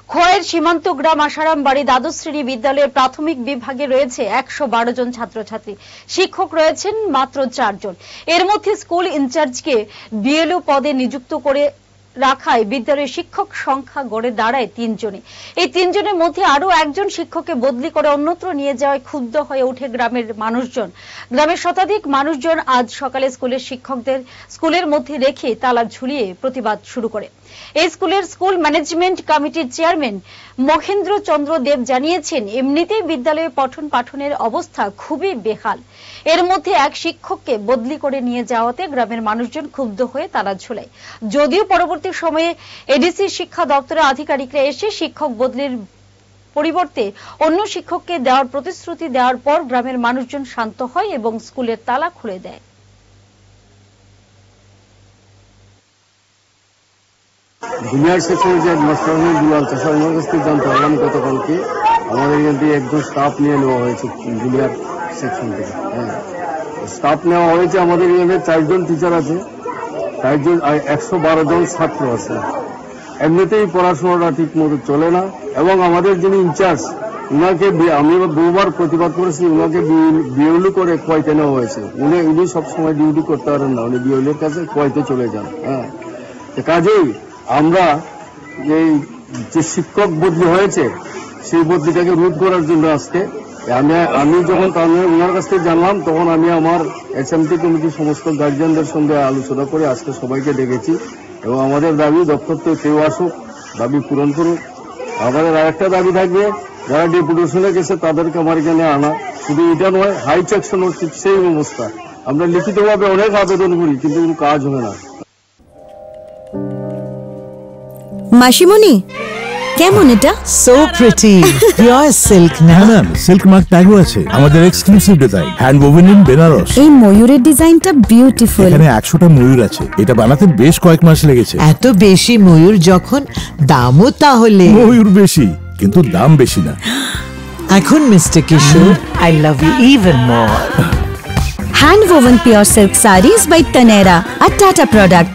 খোয়াইয়ের সীমান্ত গ্রাম আশারাম বাড়ি দ্বাদশ শ্রেণী বিদ্যালয়ের প্রাথমিক বিভাগে রয়েছে ১১২ জন ছাত্রছাত্রী। শিক্ষক রয়েছেন মাত্র ৪ জন। এর মধ্যে স্কুল ইনচার্জকে বিএলও পদে নিযুক্ত করে রাখায় বিদ্যালয়ের শিক্ষক সংখ্যা গড়ে দাঁড়ায় ৩ জনে। এই ৩ জনের মধ্যে আরো একজন শিক্ষককে বদলি করে অন্যত্র নিয়ে যাওয়ায় ক্ষুব্ধ হয়ে ওঠে গ্রামের মানুষজন। গ্রামের শতাধিক মানুষজন আজ সকালে স্কুলের শিক্ষকদের স্কুলের মধ্যে রেখে তালা ঝুলিয়ে প্রতিবাদ শুরু করে। এই স্কুলের স্কুল ম্যানেজমেন্ট কমিটির চেয়ারম্যান মহেন্দ্র চন্দ্র দেব জানিয়েছেন, এমনিতেই বিদ্যালয়ে পঠন পাঠনের অবস্থা খুবই বেহাল। এর মধ্যে এক শিক্ষককে বদলি করে নিয়ে যাওয়াতে গ্রামের মানুষজন ক্ষুব্ধ হয়ে তালা ঝোলায়। যদিও পরবর্তী সময়ে এডিসি শিক্ষা দপ্তরের আধিকারিকরা এসে শিক্ষক বদলির পরিবর্তে অন্য শিক্ষককে দেওয়ার প্রতিশ্রুতি দেওয়ার পর গ্রামের মানুষজন শান্ত হয় এবং স্কুলের তালা খুলে দেয়। জুনিয়র সেকশনে যে মাস্টারনি দুলাল চাষা ওনার কাছ থেকে জানতে পারলাম গতকালকে আমাদের এখান থেকে একজন স্টাফ নিয়ে নেওয়া হয়েছে জুনিয়র সেকশন থেকে। স্টাফ নেওয়া হয়েছে আমাদের এখানে 4 জন টিচার আছে, 4 জন 112 জন ছাত্র আছে। এমনিতেই পড়াশোনাটা ঠিক মতো চলে না এবং আমাদের যিনি ইনচার্জ উনাকে আমি দুবার প্রতিবাদ করেছি, উনাকে বিএলও করে কোয়াইতে নেওয়া হয়েছে। উনি সবসময় ডিউটি করতে পারেন না, উনি বিএলওর কাছে কোয়াইতে চলে যান। কাজেই আমরা এই যে শিক্ষক বদলি হয়েছে সেই বদলিটাকে রোধ করার জন্য আজকে আমি যখন ওনার কাছ থেকে জানলাম তখন আমি আমার এসএমটি কমিটির সমস্ত গার্জিয়ানদের সঙ্গে আলোচনা করে আজকে সবাইকে ডেকেছি এবং আমাদের দাবি দপ্তর থেকে কেউ আসুক, দাবি পূরণ করুক। আমাদের আরেকটা দাবি থাকবে, যারা ডেপুটেশনে গেছে তাদেরকে আমার এখানে আনা। শুধু এটা নয়, হাই সেকশন হচ্ছে সেই অবস্থা। আমরা লিখিতভাবে অনেক আবেদন করি কিন্তু কোনো কাজ হয় না। মাসিমণি কেমন এটা? সো প্রিটি, পিওর সিল্ক না? না সিল্ক মার্ক ট্যাগও আছে। আমাদের exclusive design, hand woven in Banaras. এই ময়ূরের ডিজাইনটা বিউটিফুল। এখানে 100টা ময়ূর আছে। এটা বানাতে বেশ কয়েক মাস লেগেছে। এত বেশি ময়ূর যখন, দামও তাহলে? ময়ূর বেশি কিন্তু দাম বেশি না। এখন mister Kishore, I love you even more. Hand woven pure silk saris by Taneira, a Tata product.